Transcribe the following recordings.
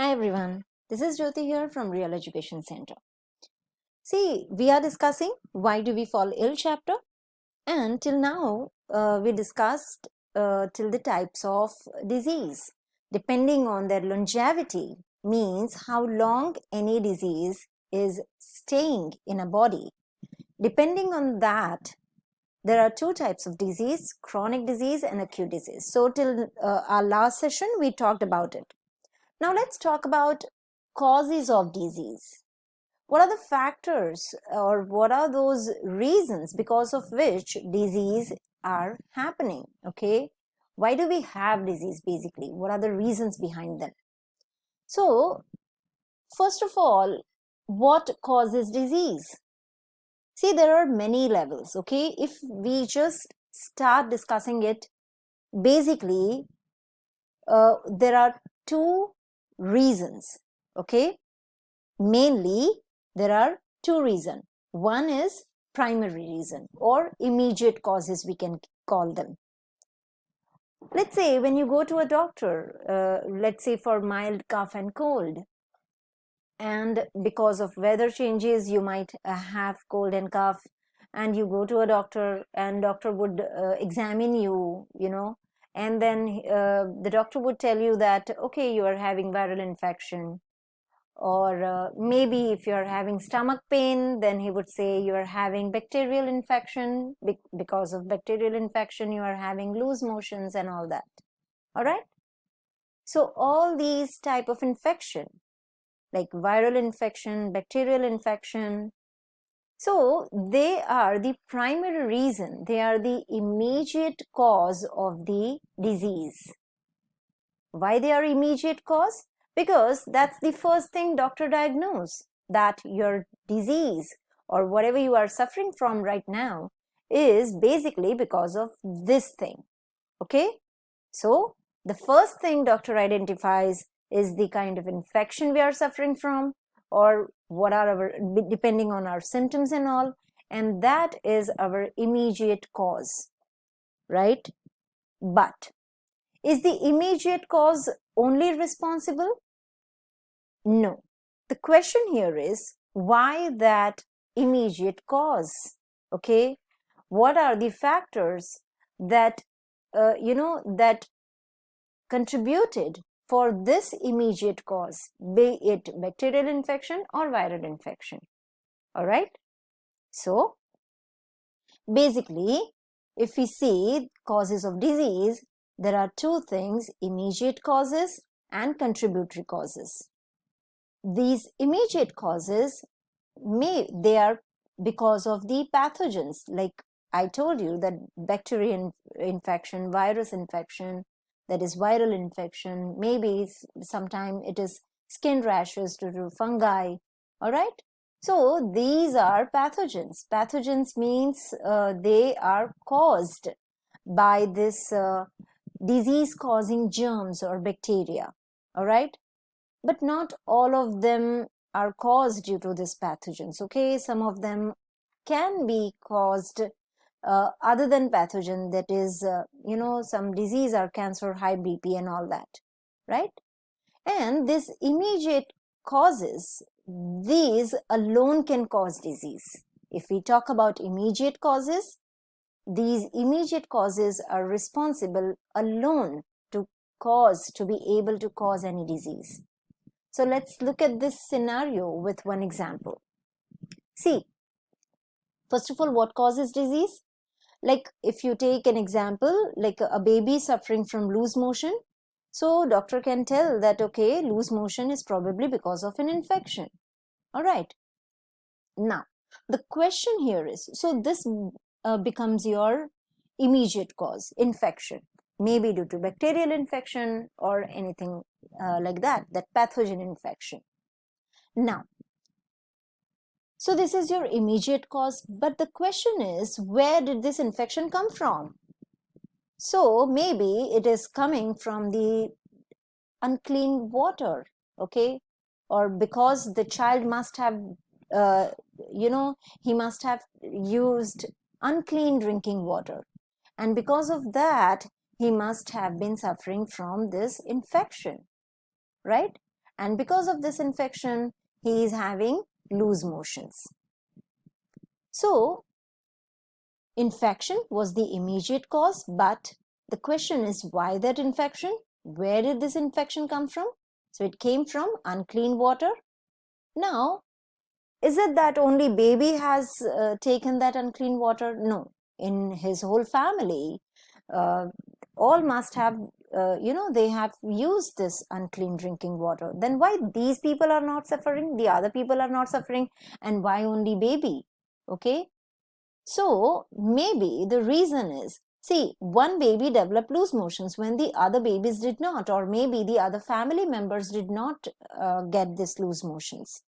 Hi everyone, this is Jyoti here from Real Education Center. See, we are discussing why do we fall ill chapter, and till now we discussed till the types of disease. Depending on their longevity means how long any disease is staying in a body. Depending on that, there are two types of disease: chronic disease and acute disease. So till our last session we talked about it. Now let's talk about causes of disease. What are the factors or what are those reasons because of which disease are happening? Okay, why do we have disease basically? What are the reasons behind them? So first of all, what causes disease? See, there are many levels. Okay, if we just start discussing it, basically there are two reasons. Okay, mainly there are two reasons. One is primary reason or immediate causes, we can call them. Let's say when you go to a doctor, let's say for mild cough and cold, and because of weather changes you might have cold and cough, and you go to a doctor and doctor would examine you, and then the doctor would tell you that okay, you are having viral infection, or maybe if you're having stomach pain, then he would say you are having bacterial infection. Because of bacterial infection you are having loose motions and all that. All right, so all these type of infection, like viral infection, bacterial infection, so they are the primary reason, they are the immediate cause of the disease. Why they are immediate cause? Because that's the first thing doctor diagnose, that your disease or whatever you are suffering from right now is basically because of this thing. Okay, so the first thing doctor identifies is the kind of infection we are suffering from, or what are our, depending on our symptoms and all, and that is our immediate cause, right? But is the immediate cause only responsible? No. The question here is why that immediate cause? Okay, what are the factors that that contributed for this immediate cause, be it bacterial infection or viral infection? All right, so basically if we see causes of disease, there are two things: immediate causes and contributory causes. These immediate causes they are because of the pathogens, like I told you that bacterial infection, virus infection, that is viral infection, maybe sometime it is skin rashes due to fungi. All right, so these are pathogens. Pathogens means they are caused by this disease causing germs or bacteria. All right, but not all of them are caused due to these pathogens. Okay, some of them can be caused other than pathogen, that is some disease or cancer, high bp and all that, right? And this immediate causes, these alone can cause disease. If we talk about immediate causes, these immediate causes are responsible alone to be able to cause any disease. So let's look at this scenario with one example. See, first of all, what causes disease? Like if you take an example, like a baby suffering from loose motion, so doctor can tell that, okay, loose motion is probably because of an infection. All right. Now, the question here is, so this becomes your immediate cause, infection, maybe due to bacterial infection or anything like that pathogen infection. Now, so this is your immediate cause, but the question is, where did this infection come from? So maybe it is coming from the unclean water, okay? Or because the child must have, uh, he must have used unclean drinking water. And because of that, he must have been suffering from this infection, right? and because of this infection, he is having loose motions. So, infection was the immediate cause, but the question is why that infection? Where did this infection come from? So, it came from unclean water. Now, is it that only baby has taken that unclean water? No. In his whole family, all must have, they have used this unclean drinking water. Then why these people are not suffering, the other people are not suffering, and why only baby? Okay. So maybe the reason is, see, one baby developed loose motions when the other babies did not, or maybe the other family members did not get this loose motions.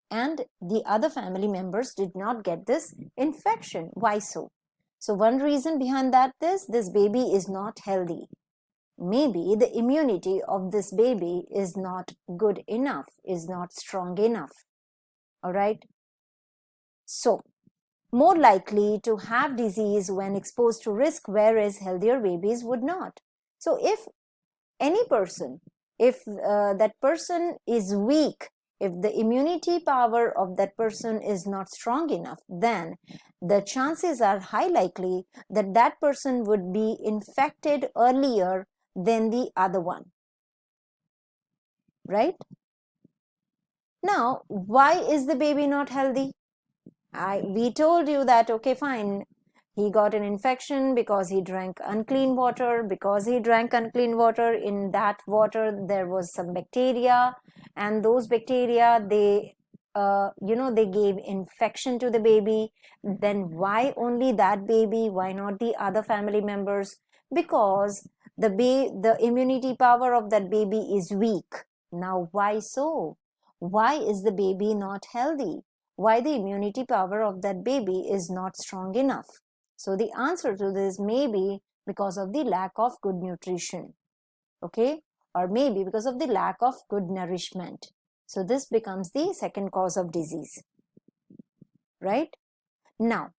And the other family members did not get this infection. Why so? So one reason behind that is this baby is not healthy. Maybe the immunity of this baby is not good enough, is not strong enough. All right. So more likely to have disease when exposed to risk, whereas healthier babies would not. So if any person, if that person is weak, if the immunity power of that person is not strong enough, then the chances are high likely that that person would be infected earlier than the other one. Right? Now, why is the baby not healthy? We told you that, okay, fine, he got an infection because he drank unclean water. Because he drank unclean water, in that water there was some bacteria, and those bacteria, they they gave infection to the baby. Then why only that baby? Why not the other family members? Because the immunity power of that baby is weak. Now why so? Why is the baby not healthy? Why the immunity power of that baby is not strong enough? So the answer to this may be because of the lack of good nutrition, okay, or maybe because of the lack of good nourishment. So this becomes the second cause of disease, right? Now,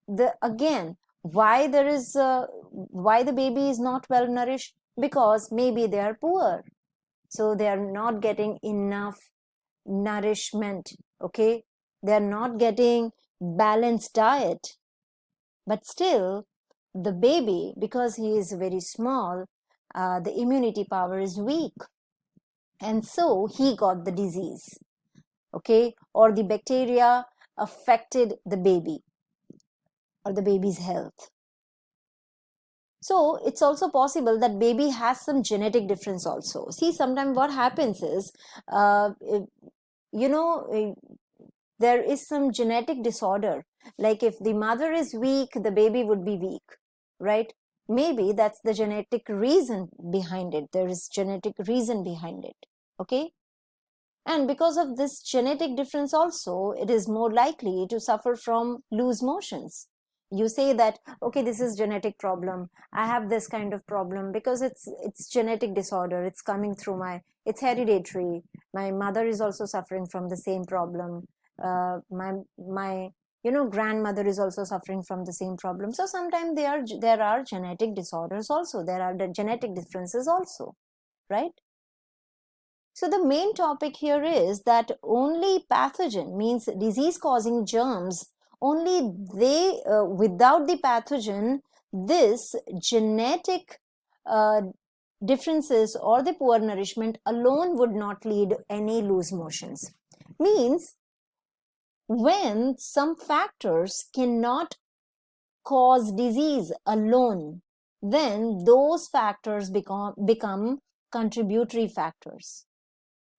why the baby is not well nourished? Because maybe they are poor, so they are not getting enough nourishment, okay, they are not getting balanced diet. But still, the baby, because he is very small, the immunity power is weak, and so he got the disease, okay, or the bacteria affected the baby or the baby's health. So it's also possible that baby has some genetic difference also. See, sometimes what happens is, you know, there is some genetic disorder. Like if the mother is weak, the baby would be weak, right? Maybe that's the genetic reason behind it. There is genetic reason behind it, okay? And because of this genetic difference also, it is more likely to suffer from loose motions. You say that, okay, this is genetic problem. I have this kind of problem because it's genetic disorder. It's coming through it's hereditary. My mother is also suffering from the same problem. My grandmother is also suffering from the same problem. So sometimes there are genetic disorders also. There are the genetic differences also, right? So the main topic here is that only pathogen, means disease causing germs, only they, without the pathogen, this genetic differences or the poor nourishment alone would not lead any loose motions. Means when some factors cannot cause disease alone, then those factors become contributory factors.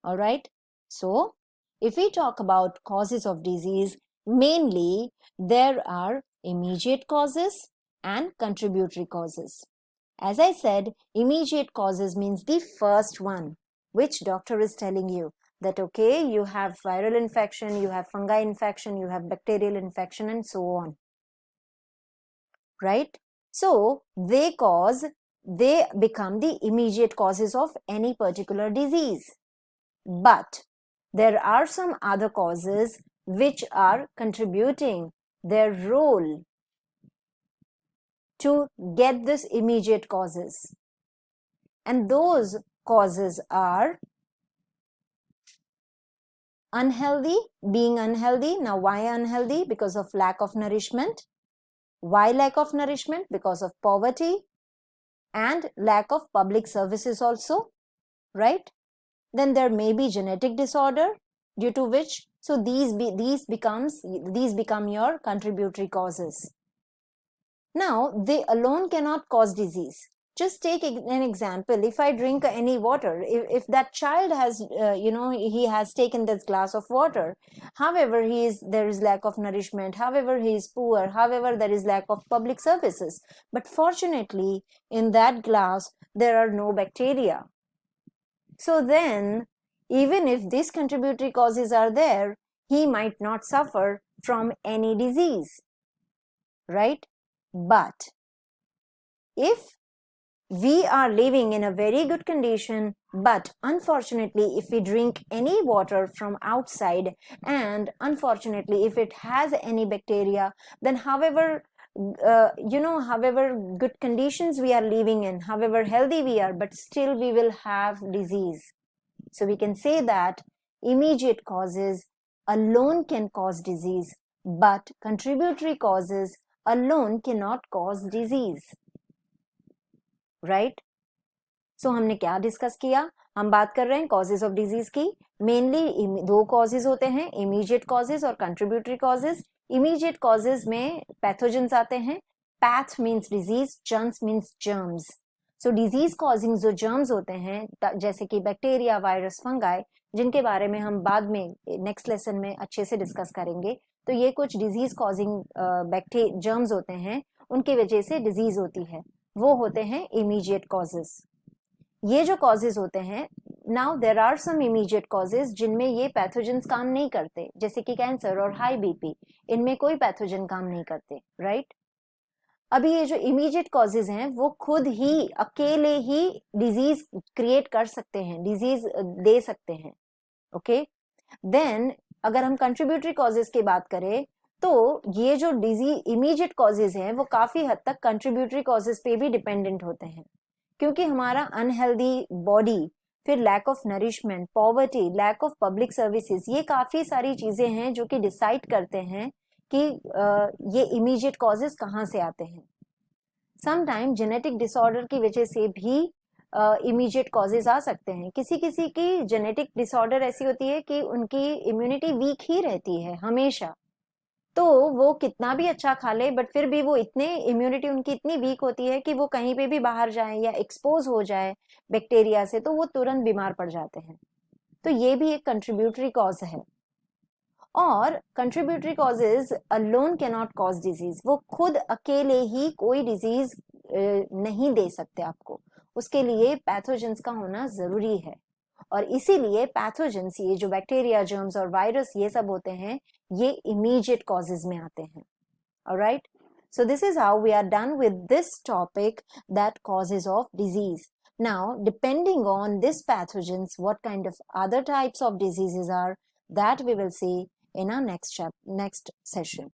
All right. So if we talk about causes of disease, mainly there are immediate causes and contributory causes. As I said, immediate causes means the first one, which doctor is telling you that, okay, you have viral infection, you have fungi infection, you have bacterial infection, and so on. Right? So they become the immediate causes of any particular disease. But there are some other causes which are contributing their role to get this immediate causes. And those causes are unhealthy, being unhealthy. Now, why unhealthy? Because of lack of nourishment. Why lack of nourishment? Because of poverty and lack of public services also, right? Then there may be genetic disorder due to which, so these become your contributory causes. Now, they alone cannot cause disease. Just take an example. If I drink any water, if that child has, he has taken this glass of water, however, there is lack of nourishment, however, he is poor, however, there is lack of public services. But fortunately, in that glass, there are no bacteria. So then, even if these contributory causes are there, he might not suffer from any disease, right? But if we are living in a very good condition, but unfortunately, if we drink any water from outside, and unfortunately, if it has any bacteria, then however good conditions we are living in, however healthy we are, but still we will have disease. So we can say that immediate causes alone can cause disease, but contributory causes alone cannot cause disease. Right so हमने क्या discuss किया? हम बात कर रहे हैं causes of disease की. Mainly दो कॉजेज होते हैं, इमीडिएट कॉजेज और कंट्रीब्यूटरी कॉजेज. इमीडिएट कॉजेज में पैथोजेंस आते हैं. Path means disease, germs means germs. So disease causing जो जर्म्स होते हैं जैसे कि बैक्टीरिया, वायरस, फंगाई, जिनके बारे में हम बाद में नेक्स्ट लेसन में अच्छे से डिस्कस करेंगे. तो ये कुछ डिजीज कॉजिंग जर्म्स होते हैं, उनकी वजह से डिजीज होती है, वो होते हैं इमीडिएट कॉजेज. ये जो कॉजेज होते हैं, now there are some immediate causes जिनमें ये पैथोजेंस काम नहीं करते, जैसे कि कैंसर और हाई बीपी, इनमें कोई पैथोजन काम नहीं करते, राइट? अभी ये जो इमीडिएट कॉजेज हैं वो खुद ही अकेले ही डिजीज क्रिएट कर सकते हैं, डिजीज दे सकते हैं, ओके? देन अगर हम कंट्रीब्यूटरी कॉजेज की बात करें तो ये जो डिजीज इमीडिएट कॉजेज हैं वो काफी हद तक कंट्रीब्यूटरी कॉजेज पे भी डिपेंडेंट होते हैं, क्योंकि हमारा अनहेल्दी बॉडी, फिर lack of nourishment, poverty, lack of public services, ये काफी सारी चीजें हैं जो कि डिसाइड करते हैं कि ये इमीडिएट कॉजेज कहाँ से आते हैं. समटाइम जेनेटिक डिसऑर्डर की वजह से भी इमीडिएट कॉजेज आ सकते हैं. किसी किसी की जेनेटिक डिसऑर्डर ऐसी होती है कि उनकी इम्यूनिटी वीक ही रहती है हमेशा, तो वो कितना भी अच्छा खा ले बट फिर भी वो इम्यूनिटी उनकी इतनी वीक होती है कि वो कहीं पे भी बाहर जाए या एक्सपोज हो जाए बैक्टीरिया से तो वो तुरंत बीमार पड़ जाते हैं. तो ये भी एक कंट्रीब्यूटरी कॉज है. और contributory causes alone can not cause disease. वो खुद अकेले ही कोई डिजीज नहीं दे सकते आपको, उसके लिए पैथोजेंस का होना जरूरी है. और इसीलिए पैथोजेंस, ये जो बैक्टीरिया, जर्म्स और वायरस ये सब होते हैं, ये इमीडिएट कॉजेज में आते हैं. Alright, so this is how we are done with this topic, that causes of disease. Now, depending on this pathogens, what kind of other types of diseases are, that we will see in our next session.